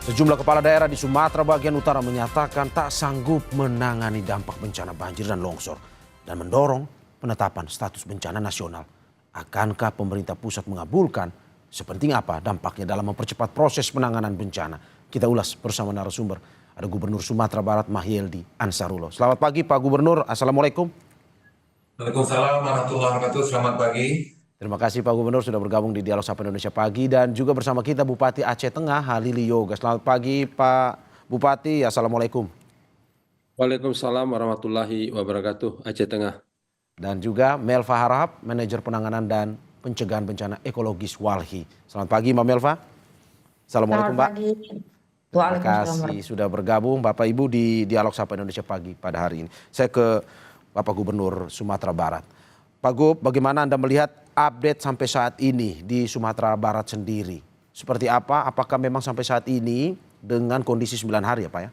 Sejumlah kepala daerah di Sumatera bagian utara menyatakan tak sanggup menangani dampak bencana banjir dan longsor dan mendorong penetapan status bencana nasional. Akankah pemerintah pusat mengabulkan? Sepenting apa dampaknya dalam mempercepat proses penanganan bencana? Kita ulas bersama narasumber. Ada Gubernur Sumatera Barat Mahyeldi Ansarullah. Selamat pagi Pak Gubernur, Assalamualaikum. Waalaikumsalam warahmatullahi wabarakatuh. Selamat pagi. Terima kasih Pak Gubernur sudah bergabung di Dialog Sapa Indonesia Pagi dan juga bersama kita Bupati Aceh Tengah Halili Yoga. Selamat pagi Pak Bupati, Assalamualaikum. Waalaikumsalam warahmatullahi wabarakatuh. Aceh Tengah. Dan juga Melva Harahap, Manajer Penanganan dan Pencegahan Bencana Ekologis Walhi. Selamat pagi Mbak Melva. Assalamualaikum Mbak. Pagi. Terima kasih sudah bergabung Bapak Ibu di Dialog Sapa Indonesia Pagi pada hari ini. Saya ke Bapak Gubernur Sumatera Barat. Pak Gub, bagaimana Anda melihat update sampai saat ini di Sumatera Barat sendiri? Seperti apa? Apakah memang sampai saat ini dengan kondisi 9 hari ya Pak ya,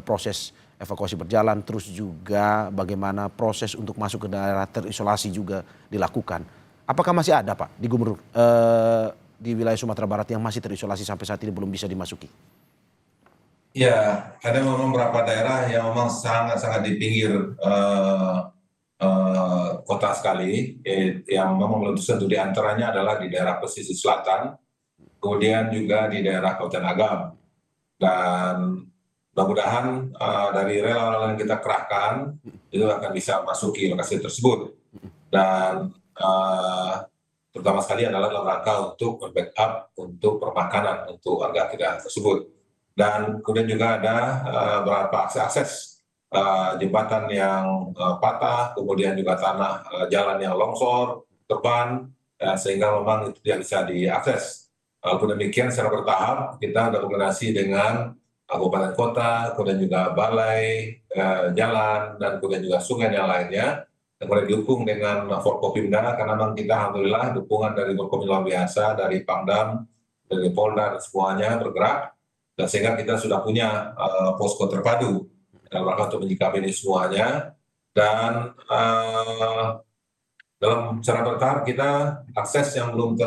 proses evakuasi berjalan, terus juga bagaimana proses untuk masuk ke daerah terisolasi juga dilakukan? Apakah masih ada Pak di Gubernur di wilayah Sumatera Barat yang masih terisolasi sampai saat ini belum bisa dimasuki? Ya, ada memang beberapa daerah yang memang sangat-sangat di pinggir kota sekali, yang memang meletus itu diantaranya adalah di daerah pesisir selatan, kemudian juga di daerah Kabupaten Agam. Dan mudah-mudahan dari relawan yang kita kerahkan itu akan bisa masuki lokasi tersebut. Dan terutama sekali adalah dalam rangka untuk backup untuk permakanan untuk warga kita tersebut. Dan kemudian juga ada beberapa akses jembatan yang patah, kemudian juga tanah jalan yang longsor, terban, sehingga memang itu tidak bisa diakses. Walaupun demikian secara bertahap kita sudah koordinasi dengan kabupaten kota, kemudian juga balai jalan, dan kemudian juga sungai yang lainnya. Dan kemudian didukung dengan Forkopimda, karena memang kita alhamdulillah dukungan dari Forkopimda luar biasa, dari Pangdam, dari Polda, dan semuanya bergerak. Dan sehingga kita sudah punya posko terpadu dalam rangka untuk menyikapi ini semuanya. Dan dalam secara bertahap kita akses yang belum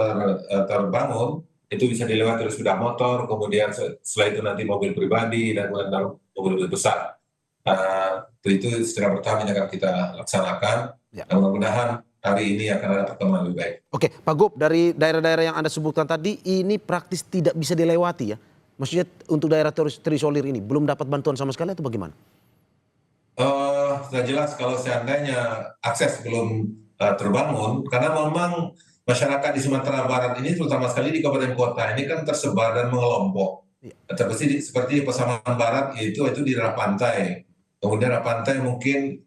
terbangun itu bisa dilewati oleh sepeda motor, kemudian setelah itu nanti mobil pribadi, dan kemudian mobil besar. Itu secara bertahap yang akan kita laksanakan. Ya. Dan mudah-mudahan hari ini akan ada pertemuan lebih baik. Oke, Pak Gub, dari daerah-daerah yang Anda sebutkan tadi ini praktis tidak bisa dilewati ya? Maksudnya untuk daerah terisolir ini belum dapat bantuan sama sekali atau bagaimana? Sudah jelas kalau seandainya akses belum terbangun, karena memang masyarakat di Sumatera Barat ini terutama sekali di kabupaten kota ini kan tersebar dan mengelompok. Seperti Pasaman Barat itu di daerah pantai, kemudian daerah pantai mungkin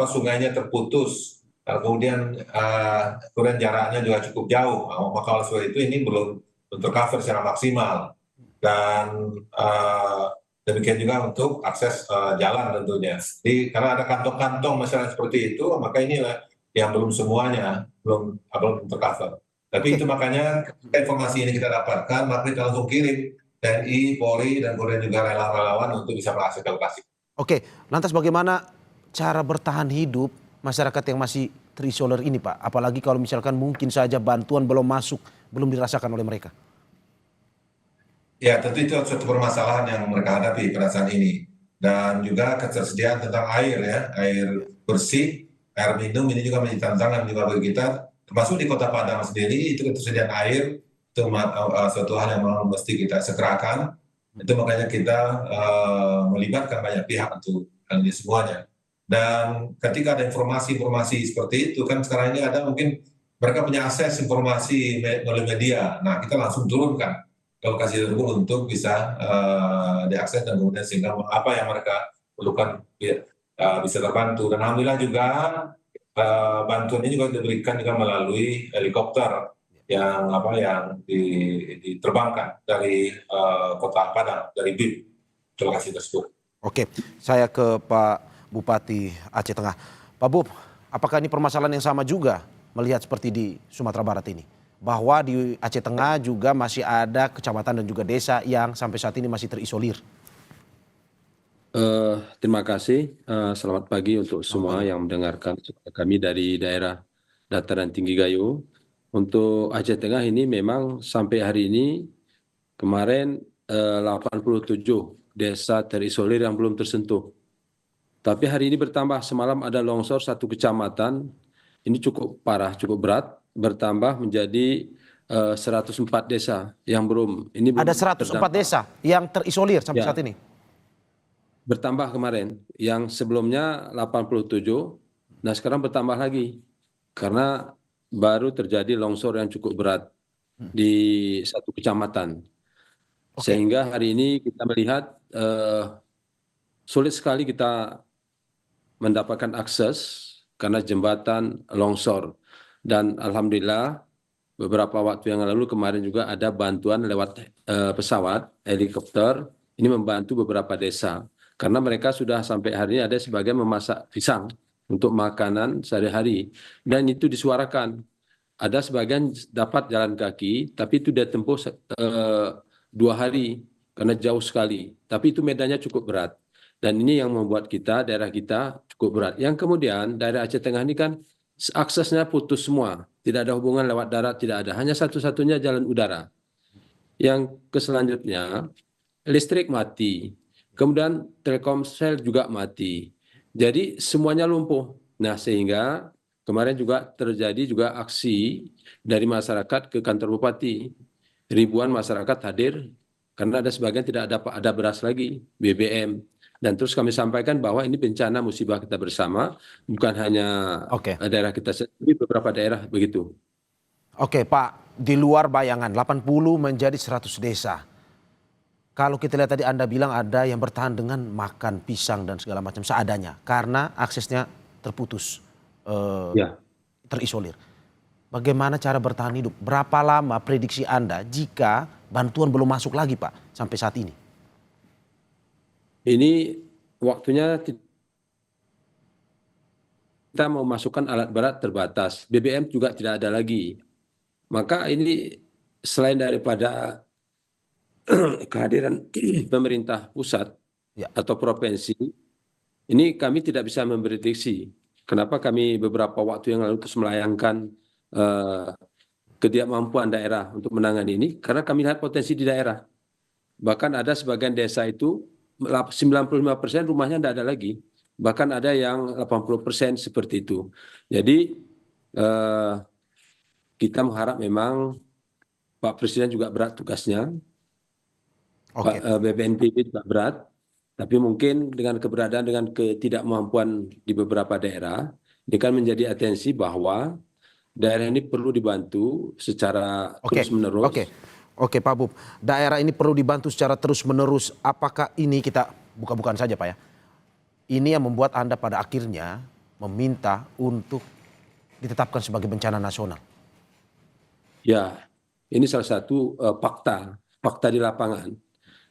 sungainya terputus, kemudian jaraknya juga cukup jauh. Maka oleh sebab itu ini belum tercover secara maksimal. Dan demikian juga untuk akses jalan tentunya. Jadi karena ada kantong-kantong masyarakat seperti itu, maka inilah yang belum semuanya belum tercover. Tapi itu makanya informasi ini kita dapatkan, maka kita langsung kirim TNI, Polri, dan kemudian juga relawan-relawan untuk bisa mengakses ke lokasi. Oke, lantas bagaimana cara bertahan hidup masyarakat yang masih terisolir ini Pak? Apalagi kalau misalkan mungkin saja bantuan belum masuk, belum dirasakan oleh mereka. Ya, tentu itu suatu permasalahan yang mereka hadapi pada saat ini. Dan juga ketersediaan tentang air ya, air bersih, air minum ini juga menjadi tantangan juga bagi kita. Termasuk di Kota Padang sendiri itu ketersediaan air itu suatu hal yang mesti kita segerakan. Itu makanya kita melibatkan banyak pihak untuk hal ini semuanya. Dan ketika ada informasi-informasi seperti itu kan sekarang ini ada mungkin mereka punya akses informasi melalui media. Nah, kita langsung turunkan ke lokasi tersebut untuk bisa diakses, dan kemudian sehingga apa yang mereka perlukan bisa terbantu. Dan alhamdulillah juga bantuan ini juga diberikan juga melalui helikopter yang diterbangkan dari Kota Padang, dari BIM ke lokasi tersebut. Oke, saya ke Pak Bupati Aceh Tengah. Pak Bub, apakah ini permasalahan yang sama juga melihat seperti di Sumatera Barat ini? Bahwa di Aceh Tengah juga masih ada kecamatan dan juga desa yang sampai saat ini masih terisolir. Terima kasih. Selamat pagi untuk semua yang mendengarkan kami dari daerah dataran tinggi Gayo. Untuk Aceh Tengah ini memang sampai hari ini kemarin 87 desa terisolir yang belum tersentuh. Tapi hari ini bertambah, semalam ada longsor satu kecamatan, ini cukup parah, cukup berat, bertambah menjadi 104 desa yang belum. Ini belum Ada 104 terdampak. desa yang terisolir sampai Ya. saat ini. Bertambah kemarin, yang sebelumnya 87, nah sekarang bertambah lagi karena baru terjadi longsor yang cukup berat di satu kecamatan. Oke. Sehingga hari ini kita melihat sulit sekali kita mendapatkan akses karena jembatan longsor. Dan alhamdulillah beberapa waktu yang lalu kemarin juga ada bantuan lewat pesawat helikopter, ini membantu beberapa desa. Karena mereka sudah sampai hari ini ada sebagian memasak pisang untuk makanan sehari-hari. Dan itu disuarakan. Ada sebagian dapat jalan kaki, tapi itu dia tempuh 2 hari karena jauh sekali. Tapi itu medannya cukup berat. Dan ini yang membuat kita, daerah kita cukup berat. Yang kemudian daerah Aceh Tengah ini kan aksesnya putus semua. Tidak ada hubungan lewat darat, tidak ada. Hanya satu-satunya jalan udara. Yang selanjutnya, listrik mati. Kemudian Telkomsel juga mati. Jadi semuanya lumpuh. Nah sehingga kemarin juga terjadi juga aksi dari masyarakat ke kantor bupati. Ribuan masyarakat hadir karena ada sebagian tidak ada beras lagi, BBM. Dan terus kami sampaikan bahwa ini bencana musibah kita bersama, bukan hanya Oke. daerah kita sendiri, beberapa daerah begitu. Oke Pak, di luar bayangan 80 menjadi 100 desa. Kalau kita lihat tadi Anda bilang ada yang bertahan dengan makan pisang dan segala macam seadanya. Karena aksesnya terputus, Ya. terisolir. Bagaimana cara bertahan hidup? Berapa lama prediksi Anda jika bantuan belum masuk lagi Pak sampai saat ini? Ini waktunya kita mau masukkan alat berat terbatas, BBM juga tidak ada lagi. Maka ini selain daripada kehadiran pemerintah pusat Ya. atau provinsi, ini kami tidak bisa memprediksi. Kenapa kami beberapa waktu yang lalu terus melayangkan ketidakmampuan daerah untuk menangani ini? Karena kami lihat potensi di daerah. Bahkan ada sebagian desa itu 95% rumahnya tidak ada lagi. Bahkan ada yang 80% seperti itu. Jadi kita mengharap memang Pak Presiden juga berat tugasnya, Oke. Pak BPNPB juga berat, tapi mungkin dengan keberadaan dengan ketidakmampuan di beberapa daerah, ini kan menjadi atensi bahwa daerah ini perlu dibantu secara Oke. terus-menerus. Oke Pak Bub, daerah ini perlu dibantu secara terus-menerus. Apakah ini kita bukan saja Pak ya? Ini yang membuat Anda pada akhirnya meminta untuk ditetapkan sebagai bencana nasional. Ya, ini salah satu fakta di lapangan.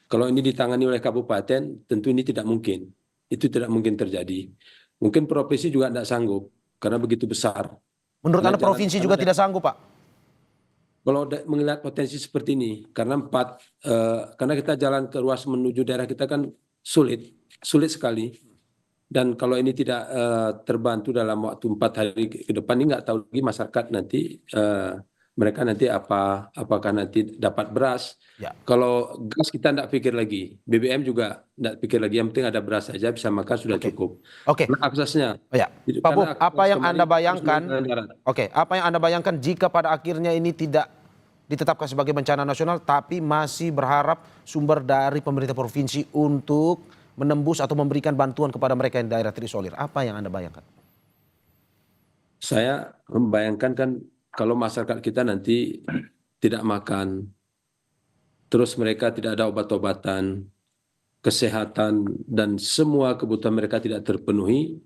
Kalau ini ditangani oleh kabupaten, tentu ini tidak mungkin. Itu tidak mungkin terjadi. Mungkin provinsi juga tidak sanggup karena begitu besar. Menurut Karena Anda provinsi juga tidak sanggup Pak? Kalau melihat potensi seperti ini, karena karena kita jalan ke ruas menuju daerah kita kan sulit sekali. Dan kalau ini tidak terbantu dalam waktu 4 hari ke depan, ini nggak tahu lagi masyarakat nanti mereka nanti apakah nanti dapat beras. Ya. Kalau gas kita tidak pikir lagi, BBM juga tidak pikir lagi. Yang penting ada beras saja bisa makan sudah cukup. Oke. Karena aksesnya. Ya. Pak Bub, apa yang Anda bayangkan? Oke, apa yang Anda bayangkan jika pada akhirnya ini tidak ditetapkan sebagai bencana nasional, tapi masih berharap sumber dari pemerintah provinsi untuk menembus atau memberikan bantuan kepada mereka yang daerah terisolir. Apa yang Anda bayangkan? Saya membayangkan kan kalau masyarakat kita nanti tidak makan, terus mereka tidak ada obat-obatan, kesehatan, dan semua kebutuhan mereka tidak terpenuhi,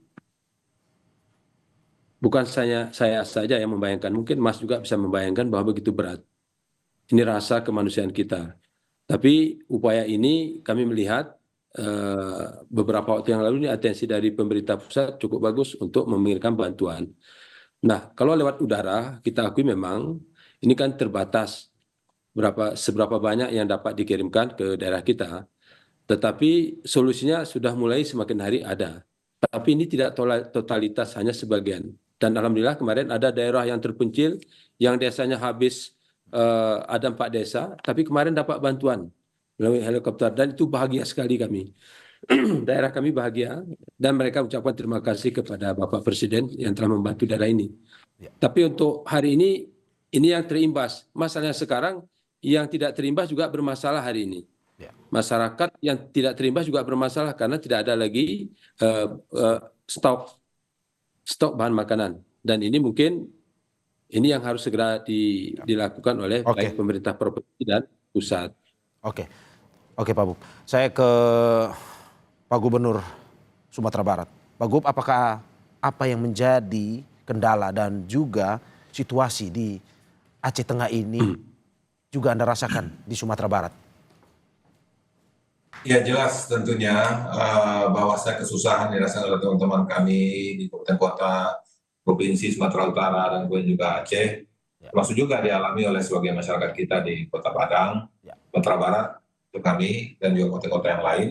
bukan saya saja yang membayangkan, mungkin Mas juga bisa membayangkan bahwa begitu berat. Ini rasa kemanusiaan kita. Tapi upaya ini kami melihat beberapa waktu yang lalu ini atensi dari pemerintah pusat cukup bagus untuk mengirimkan bantuan. Nah, kalau lewat udara kita akui memang ini kan terbatas seberapa banyak yang dapat dikirimkan ke daerah kita. Tetapi solusinya sudah mulai semakin hari ada. Tapi ini tidak totalitas, hanya sebagian. Dan alhamdulillah kemarin ada daerah yang terpencil yang desanya habis ada 4 desa, tapi kemarin dapat bantuan melalui helikopter, dan itu bahagia sekali kami. Daerah kami bahagia, dan mereka ucapkan terima kasih kepada Bapak Presiden yang telah membantu daerah ini. Ya. Tapi untuk hari ini yang terimbas. Masalahnya sekarang yang tidak terimbas juga bermasalah hari ini. Ya. Masyarakat yang tidak terimbas juga bermasalah karena tidak ada lagi stok bahan makanan. Dan ini mungkin yang harus segera dilakukan oleh Oke. baik pemerintah provinsi dan pusat. Oke, oke Pak Gub. Saya ke Pak Gubernur Sumatera Barat. Pak Gub, apakah apa yang menjadi kendala dan juga situasi di Aceh Tengah ini juga Anda rasakan di Sumatera Barat? Ya jelas tentunya bahwa saya kesusahan dirasakan oleh teman-teman kami di kabupaten kota, provinsi Sumatera Utara dan kemudian juga Aceh. Termasuk juga dialami oleh sebagian masyarakat kita di Kota Padang, Sumatera Barat, itu kami dan juga kota-kota yang lain.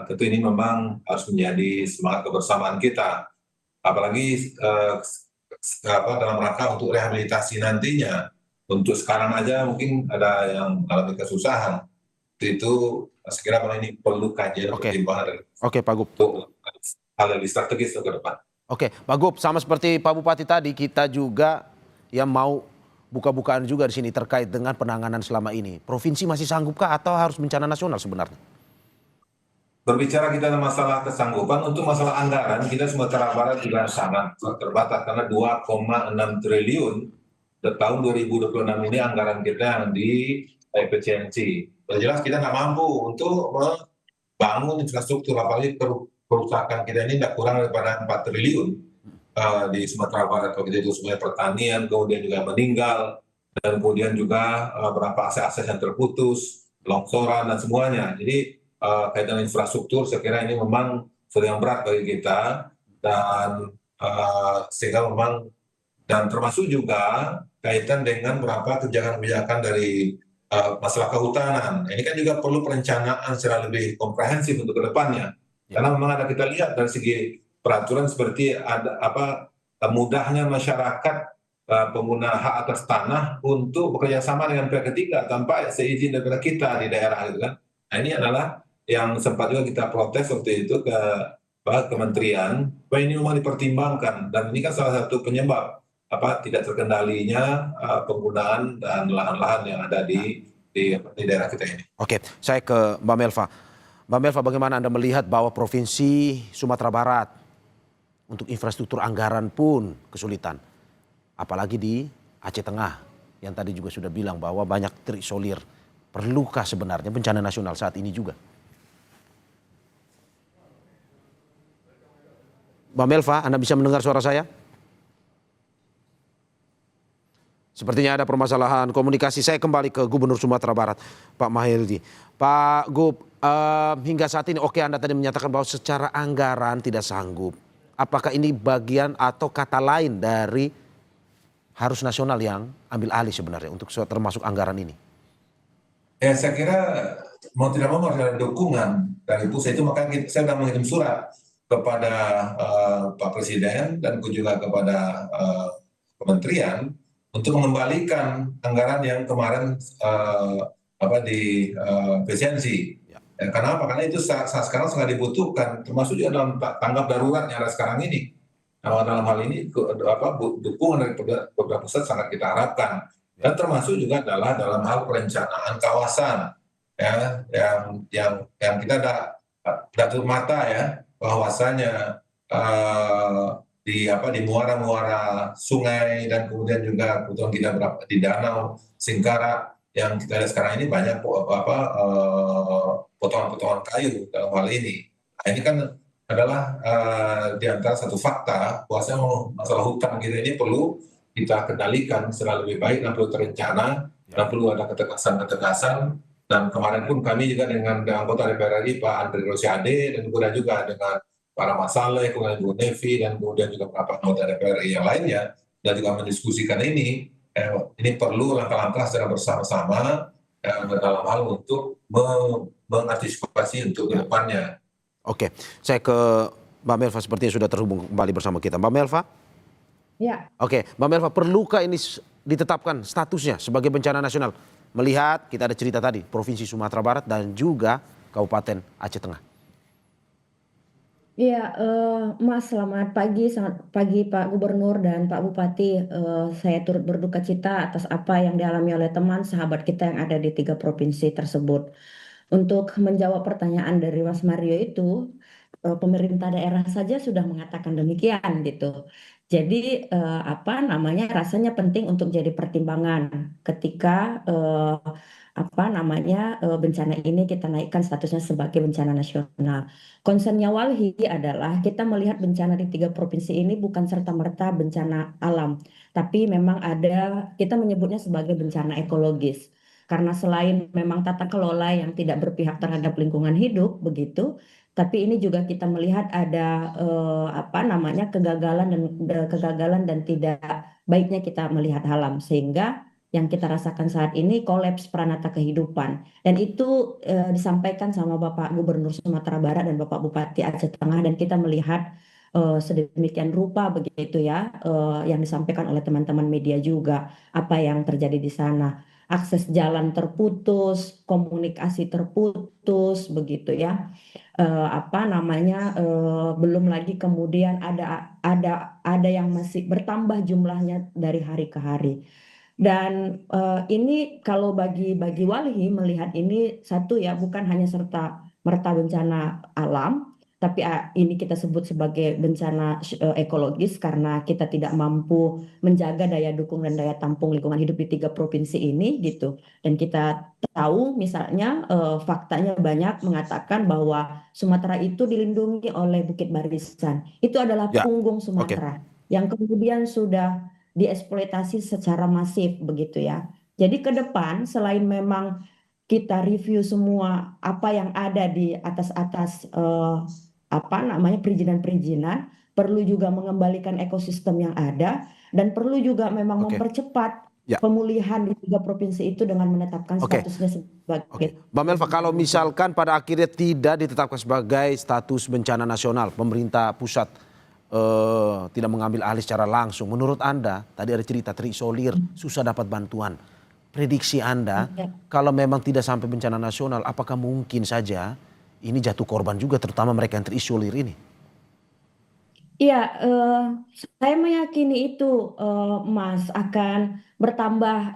Tentu ini memang harus menjadi semangat kebersamaan kita, apalagi dalam rangka untuk rehabilitasi nantinya. Untuk sekarang aja mungkin ada yang mengalami kesusahan. Itu saya kira ini perlu kajian pertimbangan Pak Gub. untuk hal lebih strategis ke depan. Oke, Pak Gub, sama seperti Pak Bupati tadi, kita juga yang mau buka-bukaan juga di sini terkait dengan penanganan selama ini. Provinsi masih sanggupkah atau harus bencana nasional sebenarnya? Berbicara kita masalah kesanggupan, untuk masalah anggaran, kita Sumatera Barat juga sangat terbatas karena 2,6 triliun tahun 2026 ini anggaran kita yang di efisiensi. Jelas kita nggak mampu untuk membangun infrastruktur, apalagi kerusakan kita ini tidak kurang daripada 4 triliun di Sumatera Barat. Begitu itu semuanya pertanian, kemudian juga meninggal, dan kemudian juga beberapa akses yang terputus, longsoran dan semuanya. Jadi kaitan infrastruktur saya kira ini memang suatu yang berat bagi kita, dan sehingga memang, dan termasuk juga kaitan dengan beberapa kebijakan-kebijakan dari masalah kehutanan. Ini kan juga perlu perencanaan secara lebih komprehensif untuk kedepannya. Karena memang ada, kita lihat dari segi peraturan seperti ada mudahnya masyarakat pengguna hak atas tanah untuk bekerja sama dengan pihak ketiga tanpa seizin daripada kita di daerah, gitu kan. Nah, ini adalah yang sempat juga kita protes waktu itu ke kementerian, bahwa ini memang dipertimbangkan, dan ini kan salah satu penyebab tidak terkendalinya penggunaan dan lahan-lahan yang ada di daerah kita ini. Oke, saya ke Mbak Melva. Mbak Melva, bagaimana Anda melihat bahwa Provinsi Sumatera Barat untuk infrastruktur anggaran pun kesulitan, apalagi di Aceh Tengah yang tadi juga sudah bilang bahwa banyak terisolir. Perlukah sebenarnya bencana nasional saat ini juga? Mbak Melva, Anda bisa mendengar suara saya? Sepertinya ada permasalahan komunikasi. Saya kembali ke Gubernur Sumatera Barat, Pak Mahyildi. Pak Gub, hingga saat ini Anda tadi menyatakan bahwa secara anggaran tidak sanggup. Apakah ini bagian atau kata lain dari harus nasional yang ambil alih sebenarnya untuk termasuk anggaran ini? Ya, saya kira mau tidak mau harus ada dukungan dari pusat. Itu makanya saya sudah mengirim surat kepada Pak Presiden dan juga kepada kementerian untuk mengembalikan anggaran yang kemarin di efisiensi. Ya, karena apa? Karena itu sekarang sangat dibutuhkan, termasuk juga dalam tanggap darurat yang ada sekarang ini. Nah, dalam hal ini dukungan dari pemerintah pusat sangat kita harapkan, dan termasuk juga adalah dalam hal perencanaan kawasan, ya, yang kita tidak tutup mata ya, bahwasanya di muara-muara sungai dan kemudian juga kebutuhan kita di danau Singkarak yang kita lihat sekarang ini banyak potongan-potongan kayu dalam hal ini. Nah, ini kan adalah di antara satu fakta bahwasanya masalah hutan kita ini perlu kita kendalikan secara lebih baik dan perlu terencana dan perlu ada ketegasan. Dan kemarin pun kami juga dengan anggota DPR RI Pak Andre Rosiade dan kemudian juga dengan para Masaleh, kemudian Bu Nevi, dan kemudian juga beberapa anggota DPR RI yang lainnya, dan juga mendiskusikan ini perlu langkah-langkah secara bersama-sama dalam hal untuk mengantisipasi untuk kedepannya. Oke, saya ke Mbak Melva sepertinya sudah terhubung kembali bersama kita. Mbak Melva? Ya. Oke, Mbak Melva, perlukah ini ditetapkan statusnya sebagai bencana nasional melihat kita ada cerita tadi Provinsi Sumatera Barat dan juga Kabupaten Aceh Tengah. Iya, Mas, selamat pagi, Pak Gubernur dan Pak Bupati. Saya turut berduka cita atas apa yang dialami oleh teman sahabat kita yang ada di 3 provinsi tersebut. Untuk menjawab pertanyaan dari Mas Mario itu, pemerintah daerah saja sudah mengatakan demikian gitu. Jadi apa namanya rasanya penting untuk jadi pertimbangan ketika apa namanya bencana ini kita naikkan statusnya sebagai bencana nasional. Concernnya Walhi adalah kita melihat bencana di 3 provinsi ini bukan serta-merta bencana alam, tapi memang ada kita menyebutnya sebagai bencana ekologis. Karena selain memang tata kelola yang tidak berpihak terhadap lingkungan hidup begitu, tapi ini juga kita melihat ada apa namanya kegagalan dan tidak baiknya kita melihat alam sehingga yang kita rasakan saat ini kolaps peranata kehidupan dan itu disampaikan sama Bapak Gubernur Sumatera Barat dan Bapak Bupati Aceh Tengah dan kita melihat sedemikian rupa begitu ya yang disampaikan oleh teman-teman media juga apa yang terjadi di sana. Akses jalan terputus, komunikasi terputus begitu ya. Apa namanya belum lagi kemudian ada yang masih bertambah jumlahnya dari hari ke hari. Dan ini kalau bagi Walhi melihat ini satu ya bukan hanya serta merta bencana alam, tapi ini kita sebut sebagai bencana ekologis karena kita tidak mampu menjaga daya dukung dan daya tampung lingkungan hidup di 3 provinsi ini gitu. Dan kita tahu misalnya faktanya banyak mengatakan bahwa Sumatera itu dilindungi oleh Bukit Barisan. Itu adalah Ya, punggung oke. Sumatera yang kemudian sudah dieksploitasi secara masif begitu ya. Jadi ke depan selain memang kita review semua apa yang ada di atas-atas apa namanya perizinan-perizinan, perlu juga mengembalikan ekosistem yang ada dan perlu juga memang Oke. mempercepat Ya. pemulihan di 3 provinsi itu dengan menetapkan Oke. statusnya sebagai Oke, Mbak Melva, kalau misalkan pada akhirnya tidak ditetapkan sebagai status bencana nasional, pemerintah pusat tidak mengambil alih secara langsung, menurut Anda, tadi ada cerita terisolir, susah dapat bantuan. Prediksi Anda, Ya. kalau memang tidak sampai bencana nasional, apakah mungkin saja ini jatuh korban juga, terutama mereka yang terisolir ini? Iya, saya meyakini itu, Mas, akan bertambah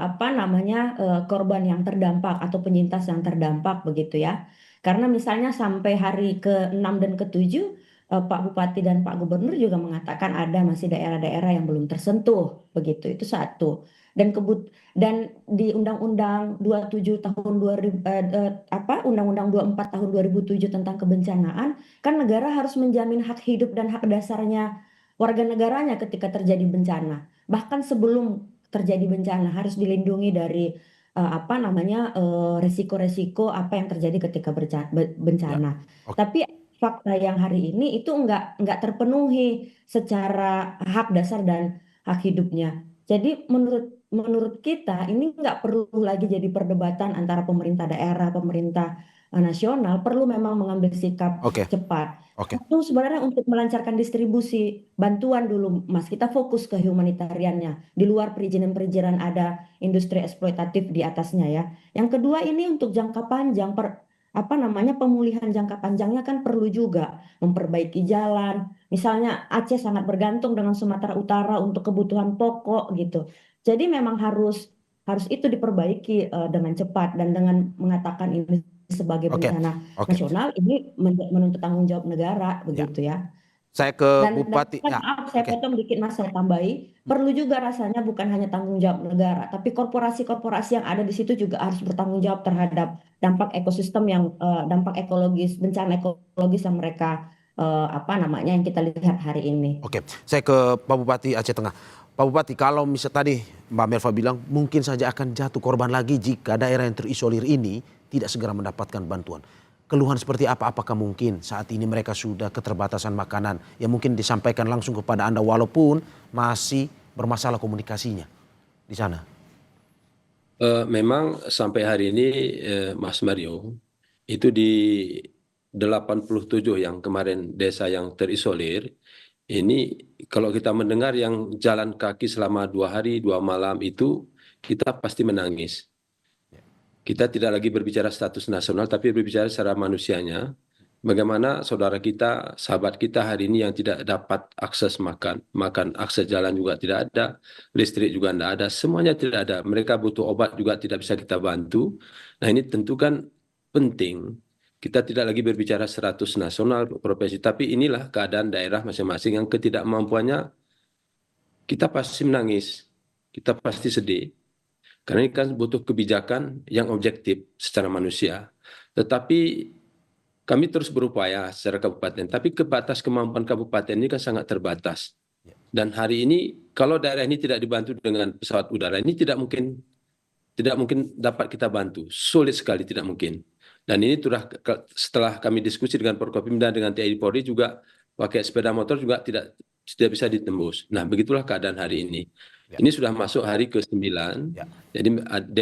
apa namanya korban yang terdampak atau penyintas yang terdampak begitu ya. Karena misalnya sampai hari ke-6 dan ke-7, Pak Bupati dan Pak Gubernur juga mengatakan ada masih daerah-daerah yang belum tersentuh begitu. Itu satu. Dan di Undang-Undang 27 tahun 2000 apa Undang-Undang 24 tahun 2007 tentang kebencanaan kan negara harus menjamin hak hidup dan hak dasarnya warga negaranya ketika terjadi bencana. Bahkan sebelum terjadi bencana harus dilindungi dari apa namanya resiko-resiko apa yang terjadi ketika Ya, bencana. oke. Tapi fakta yang hari ini itu nggak terpenuhi secara hak dasar dan hak hidupnya. Jadi menurut kita ini nggak perlu lagi jadi perdebatan antara pemerintah daerah, pemerintah nasional, perlu memang mengambil sikap Oke, cepat. oke. Itu sebenarnya untuk melancarkan distribusi bantuan dulu, Mas. Kita fokus ke humanitariannya. Di luar perizinan-perizinan ada industri eksploitatif di atasnya ya. Yang kedua ini untuk jangka panjang, apa namanya pemulihan jangka panjangnya kan perlu juga memperbaiki jalan. Misalnya Aceh sangat bergantung dengan Sumatera Utara untuk kebutuhan pokok gitu. Jadi memang harus harus itu diperbaiki dengan cepat dan dengan mengatakan ini sebagai Oke, bencana oke. nasional ini menuntut tanggung jawab negara Ya, begitu ya. saya ke Dan Bupati. kan Ya, maaf saya oke. potong dikit Mas saya tambahi perlu juga rasanya bukan hanya tanggung jawab negara tapi korporasi-korporasi yang ada di situ juga harus bertanggung jawab terhadap dampak ekosistem yang dampak ekologis bencana ekologis yang mereka apa namanya yang kita lihat hari ini. Oke, saya ke Pak Bupati Aceh Tengah. Pak Bupati, kalau misal tadi Mbak Melva bilang mungkin saja akan jatuh korban lagi jika daerah yang terisolir ini tidak segera mendapatkan bantuan. Keluhan seperti apa? Apakah mungkin saat ini mereka sudah keterbatasan makanan yang mungkin disampaikan langsung kepada Anda walaupun masih bermasalah komunikasinya di sana? Memang sampai hari ini Mas Mario, itu di 87 yang kemarin desa yang terisolir, ini kalau kita mendengar yang jalan kaki selama 2 hari 2 malam itu kita pasti menangis. Kita tidak lagi berbicara status nasional, tapi berbicara secara manusianya. Bagaimana saudara kita, sahabat kita hari ini yang tidak dapat akses makan, akses jalan juga tidak ada, listrik juga tidak ada, semuanya tidak ada. Mereka butuh obat juga tidak bisa kita bantu. Nah ini tentu kan penting. Kita tidak lagi berbicara 100 nasional, provinsi, tapi inilah keadaan daerah masing-masing yang ketidakmampuannya, kita pasti menangis, kita pasti sedih. Karena ini kan butuh kebijakan yang objektif secara manusia. Tetapi kami terus berupaya secara kabupaten, tapi kemampuan kabupaten ini kan sangat terbatas. Dan hari ini kalau daerah ini tidak dibantu dengan pesawat udara ini tidak mungkin dapat kita bantu, sulit sekali tidak mungkin. Dan ini setelah kami diskusi dengan Forkopimda dengan TNI Polri juga pakai sepeda motor juga tidak bisa ditembus. Nah begitulah keadaan hari ini. Ini sudah masuk hari ke-9, jadi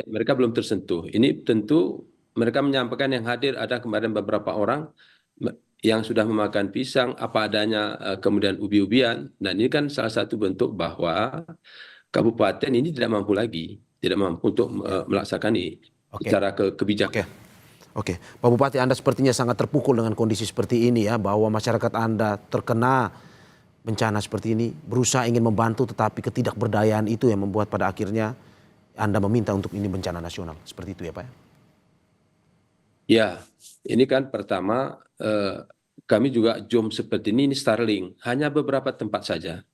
mereka belum tersentuh. Ini tentu mereka menyampaikan yang hadir ada kemarin beberapa orang yang sudah memakan pisang apa adanya, kemudian ubi-ubian. Dan ini kan salah satu bentuk bahwa kabupaten ini tidak mampu lagi, tidak mampu untuk melaksanakan ini secara kebijakan. Oke, Pak Bupati, Anda sepertinya sangat terpukul dengan kondisi seperti ini ya, bahwa masyarakat Anda terkena bencana seperti ini, berusaha ingin membantu tetapi ketidakberdayaan itu yang membuat pada akhirnya Anda meminta untuk ini bencana nasional. Seperti itu ya Pak? Ya, ini kan pertama kami juga jom seperti ini Starlink, hanya beberapa tempat saja.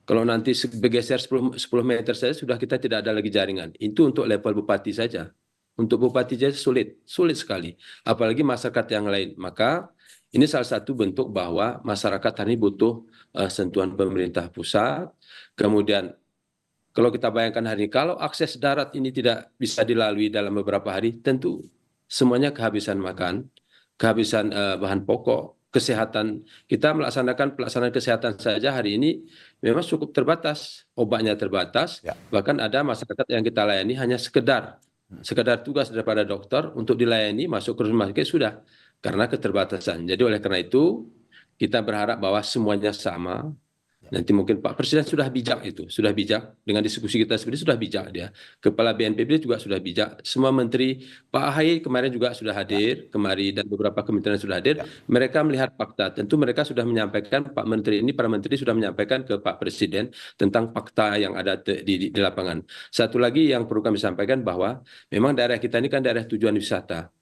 Kalau nanti bergeser 10 meter saja sudah kita tidak ada lagi jaringan. Itu untuk level bupati saja. Untuk bupati saja sulit sekali. Apalagi masyarakat yang lain. Maka ini salah satu bentuk bahwa masyarakat hari ini butuh sentuhan pemerintah pusat. Kemudian kalau kita bayangkan hari ini, kalau akses darat ini tidak bisa dilalui dalam beberapa hari, tentu semuanya kehabisan makan, kehabisan bahan pokok, kesehatan. Kita melaksanakan pelaksanaan kesehatan saja hari ini memang cukup terbatas, obatnya terbatas, bahkan ada masyarakat yang kita layani hanya sekedar tugas daripada dokter untuk dilayani masuk ke rumah sakit sudah, karena keterbatasan. Jadi oleh karena itu kita berharap bahwa semuanya sama. Nanti mungkin Pak Presiden sudah bijak dengan diskusi kita seperti sudah bijak dia. Kepala BNPB juga sudah bijak. Semua menteri, Pak AHY kemarin juga sudah hadir kemari dan beberapa kementerian sudah hadir. Mereka melihat fakta. Tentu mereka sudah menyampaikan para menteri sudah menyampaikan ke Pak Presiden tentang fakta yang ada di lapangan. Satu lagi yang perlu kami sampaikan bahwa memang daerah kita ini kan daerah tujuan wisata.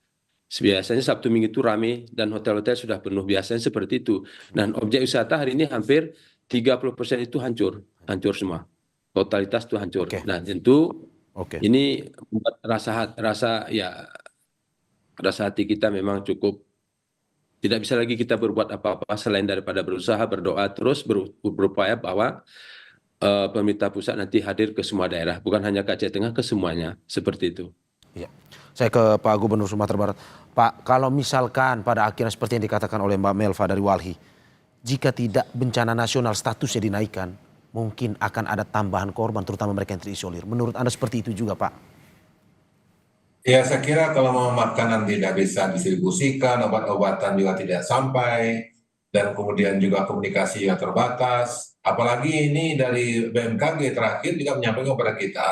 Biasanya Sabtu Minggu itu ramai dan hotel-hotel sudah penuh, biasanya seperti itu. Dan objek wisata hari ini hampir 30% itu hancur semua. Totalitas itu hancur. Nah, tentu ini membuat rasa hati kita memang cukup tidak bisa lagi kita berbuat apa-apa selain daripada berusaha, berdoa terus berupaya bahwa pemerintah pusat nanti hadir ke semua daerah, bukan hanya ke Aceh Tengah, ke semuanya, seperti itu. Iya. Saya ke Pak Gubernur Sumatera Barat. Pak, kalau misalkan pada akhirnya seperti yang dikatakan oleh Mbak Melva dari Walhi, jika tidak bencana nasional statusnya dinaikkan, mungkin akan ada tambahan korban, terutama mereka yang terisolir. Menurut Anda seperti itu juga, Pak? Ya, saya kira kalau makanan tidak bisa distribusikan, obat-obatan juga tidak sampai, dan kemudian juga komunikasi yang terbatas. Apalagi ini dari BMKG terakhir juga menyampaikan kepada kita,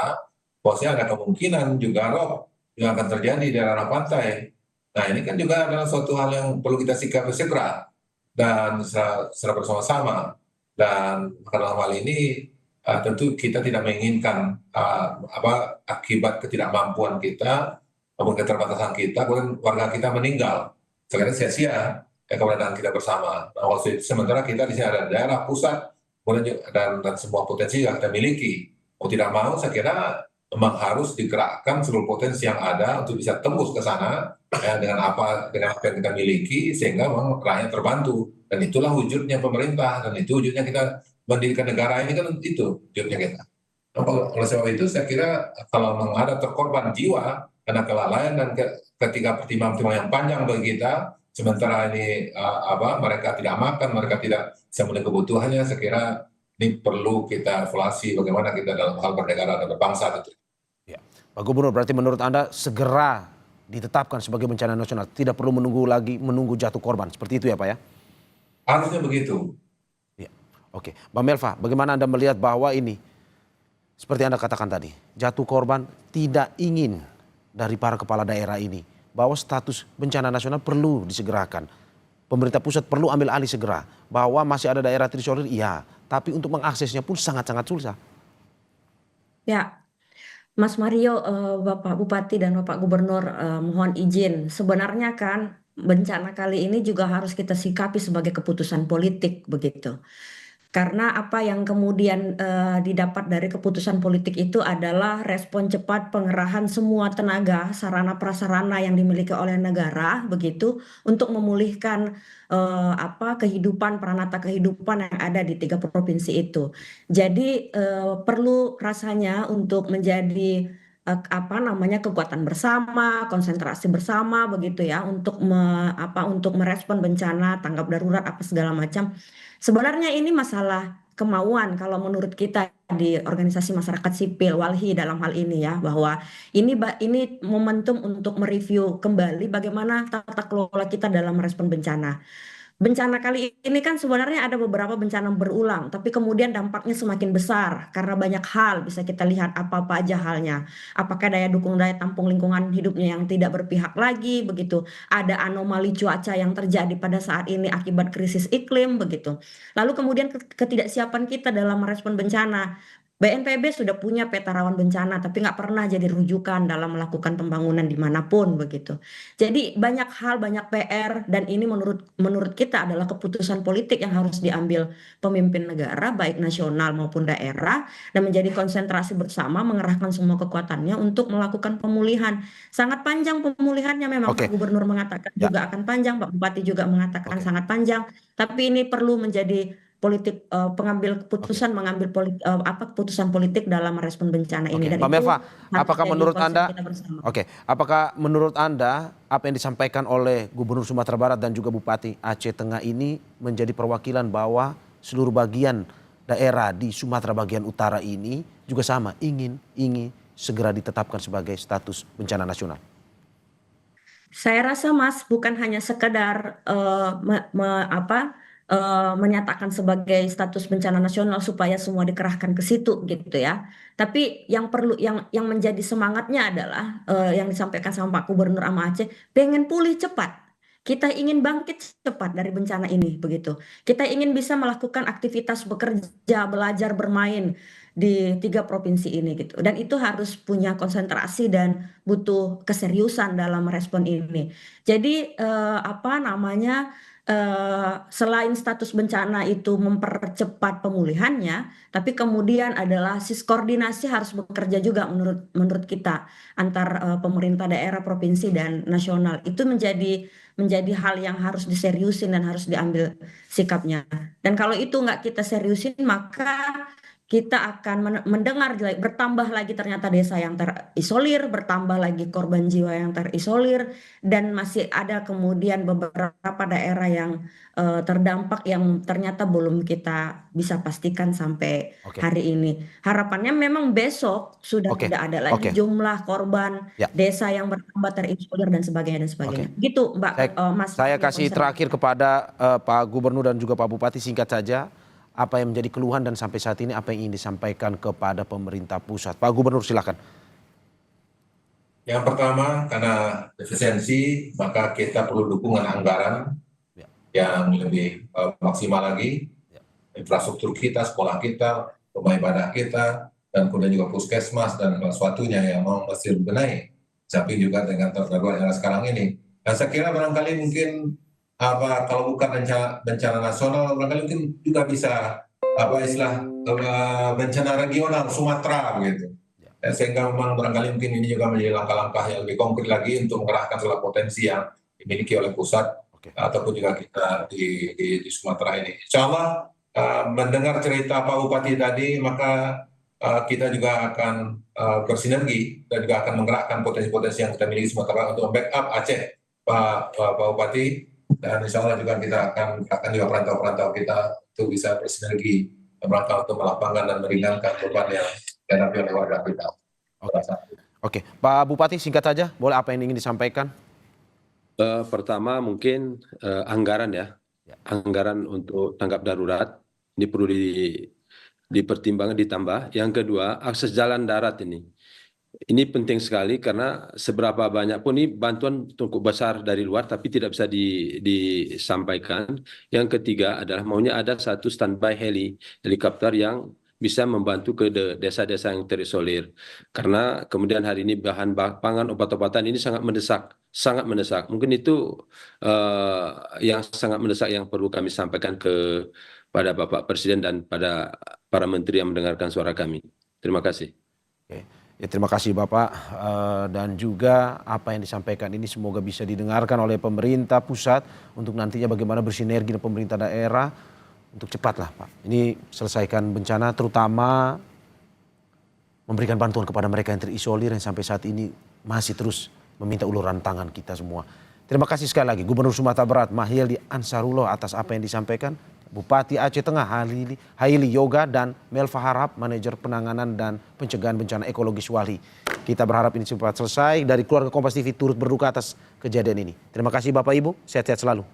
bahwasanya ada kemungkinan juga rob yang akan terjadi di daerah pantai. Nah, ini kan juga adalah suatu hal yang perlu kita sikapi segera dan secara bersama-sama. Dan dalam hal ini tentu kita tidak menginginkan akibat ketidakmampuan kita maupun keterbatasan kita, kemudian warga kita meninggal. Sekarang sia-sia keberadaan kita bersama. Nah, sementara kita di sini ada daerah pusat, kemudian dan semua potensi yang kita miliki. Mau tidak mau, saya kira memang harus digerakkan seluruh potensi yang ada untuk bisa tembus ke sana dengan apa yang kita miliki, sehingga memang rakyat terbantu. Dan itulah wujudnya pemerintah, dan itu wujudnya kita mendirikan negara ini, kan itu wujudnya kita. Oleh sebab itu saya kira kalau memang ada terkorban jiwa karena kelalaian dan ketika pertimbangan yang panjang bagi kita, sementara ini mereka tidak makan, mereka tidak bisa memenuhi kebutuhannya, saya kira ini perlu kita evaluasi bagaimana kita dalam hal bernegara dan berbangsa tentu. Ya. Pak Gubernur, berarti menurut Anda segera ditetapkan sebagai bencana nasional, tidak perlu menunggu jatuh korban, seperti itu ya Pak ya? Harusnya begitu. Ya. Oke, Mbak Melva, bagaimana Anda melihat bahwa ini seperti Anda katakan tadi, jatuh korban tidak ingin dari para kepala daerah ini bahwa status bencana nasional perlu disegerakan. Pemerintah pusat perlu ambil alih segera, bahwa masih ada daerah terisolir, iya, tapi untuk mengaksesnya pun sangat-sangat susah. Ya, Mas Mario, Bapak Bupati dan Bapak Gubernur, mohon izin. Sebenarnya kan bencana kali ini juga harus kita sikapi sebagai keputusan politik begitu. Karena apa yang kemudian didapat dari keputusan politik itu adalah respon cepat pengerahan semua tenaga, sarana prasarana yang dimiliki oleh negara begitu untuk memulihkan kehidupan, peranata kehidupan yang ada di 3 provinsi itu. Jadi perlu rasanya untuk menjadi kekuatan bersama, konsentrasi bersama begitu ya untuk untuk merespon bencana, tanggap darurat apa segala macam. Sebenarnya ini masalah kemauan kalau menurut kita di organisasi masyarakat sipil Walhi dalam hal ini ya, bahwa ini momentum untuk mereview kembali bagaimana tata kelola kita dalam merespon bencana. Bencana kali ini kan sebenarnya ada beberapa bencana berulang, tapi kemudian dampaknya semakin besar karena banyak hal bisa kita lihat apa-apa aja halnya. Apakah daya dukung daya tampung lingkungan hidupnya yang tidak berpihak lagi begitu. Ada anomali cuaca yang terjadi pada saat ini akibat krisis iklim begitu. Lalu kemudian ketidaksiapan kita dalam merespon bencana. BNPB sudah punya peta rawan bencana, tapi nggak pernah jadi rujukan dalam melakukan pembangunan dimanapun begitu. Jadi banyak hal, banyak PR, dan ini menurut kita adalah keputusan politik yang harus diambil pemimpin negara, baik nasional maupun daerah, dan menjadi konsentrasi bersama, mengerahkan semua kekuatannya untuk melakukan pemulihan. Sangat panjang pemulihannya memang Oke, Pak Gubernur mengatakan ya, juga akan panjang, Pak Bupati juga mengatakan oke, sangat panjang, tapi ini perlu menjadi politik pengambil oke, keputusan mengambil keputusan politik dalam merespon bencana ini oke. dan Pak itu Melva, harus apakah jadi menurut konsen Anda, kita bersama. oke, apakah menurut Anda apa yang disampaikan oleh Gubernur Sumatera Barat dan juga Bupati Aceh Tengah ini menjadi perwakilan bahwa seluruh bagian daerah di Sumatera bagian utara ini juga sama ingin segera ditetapkan sebagai status bencana nasional? Saya rasa Mas bukan hanya sekedar menyatakan sebagai status bencana nasional supaya semua dikerahkan ke situ gitu ya. Tapi yang perlu yang menjadi semangatnya adalah yang disampaikan sama Pak Gubernur sama Aceh, pengen pulih cepat. Kita ingin bangkit cepat dari bencana ini begitu. Kita ingin bisa melakukan aktivitas bekerja, belajar, bermain di 3 provinsi ini gitu. Dan itu harus punya konsentrasi dan butuh keseriusan dalam merespon ini. Jadi selain status bencana itu mempercepat pemulihannya, tapi kemudian adalah koordinasi harus bekerja juga menurut kita antar pemerintah daerah, provinsi dan nasional. Itu menjadi hal yang harus diseriusin dan harus diambil sikapnya. Dan kalau itu nggak kita seriusin, maka kita akan mendengar bertambah lagi ternyata desa yang terisolir, bertambah lagi korban jiwa yang terisolir, dan masih ada kemudian beberapa daerah yang terdampak yang ternyata belum kita bisa pastikan sampai Oke, hari ini. Harapannya memang besok sudah oke, tidak ada oke, lagi jumlah korban ya, desa yang bertambah terisolir dan sebagainya dan oke. sebagainya. Gitu Mbak Saya, Mas saya Mario kasih konsen. terakhir kepada Pak Gubernur dan juga Pak Bupati, singkat saja apa yang menjadi keluhan dan sampai saat ini apa yang ingin disampaikan kepada pemerintah pusat. Pak Gubernur silakan. Yang pertama, karena efisiensi, maka kita perlu dukungan anggaran Ya, yang lebih maksimal lagi. ya, Infrastruktur kita, sekolah kita, rumah ibadah kita, dan kemudian juga puskesmas dan sesuatunya yang mau mesti dibenahi. Tapi juga dengan terganggu yang sekarang ini. Dan saya kira barangkali mungkin kalau bukan bencana nasional, barangkali mungkin juga bisa bencana regional Sumatera begitu. ya. Sehingga memang barangkali mungkin ini juga menjadi langkah-langkah yang lebih konkret lagi untuk mengerahkan segala potensi yang dimiliki oleh pusat Oke, ataupun juga kita di Sumatera ini. Insya Allah mendengar cerita Pak Bupati tadi, maka kita juga akan bersinergi dan juga akan menggerakkan potensi-potensi yang kita miliki Sumatera untuk backup Aceh, Pak Bupati, dan insya Allah juga kita akan gerakan juga perantau-perantau kita untuk bisa bersinergi merangkak untuk melapangkan dan meringankan beban yang dihadapi oleh warga kita. oke, oke. Pak Bupati singkat saja, boleh apa yang ingin disampaikan? Pertama mungkin anggaran ya, Ya. anggaran untuk tanggap darurat ini perlu dipertimbangkan ditambah. Yang kedua akses jalan darat ini. Ini penting sekali karena seberapa banyak pun ini bantuan cukup besar dari luar tapi tidak bisa disampaikan. Yang ketiga adalah maunya ada satu standby helikopter yang bisa membantu ke desa-desa yang terisolir. Karena kemudian hari ini bahan pangan, obat-obatan ini sangat mendesak, sangat mendesak. Mungkin itu yang sangat mendesak yang perlu kami sampaikan pada Bapak Presiden dan pada para menteri yang mendengarkan suara kami. Terima kasih. Oke. Ya, terima kasih Bapak, dan juga apa yang disampaikan ini semoga bisa didengarkan oleh pemerintah pusat untuk nantinya bagaimana bersinergi dengan pemerintah daerah untuk cepatlah Pak. Ini selesaikan bencana, terutama memberikan bantuan kepada mereka yang terisolir yang sampai saat ini masih terus meminta uluran tangan kita semua. Terima kasih sekali lagi Gubernur Sumatera Barat Mahyildi Ansarullah atas apa yang disampaikan. Bupati Aceh Tengah Haili Yoga dan Melva Harap, manajer penanganan dan pencegahan bencana ekologis Walhi. Kita berharap ini cepat selesai. Dari keluarga Kompas TV turut berduka atas kejadian ini. Terima kasih Bapak Ibu, sehat-sehat selalu.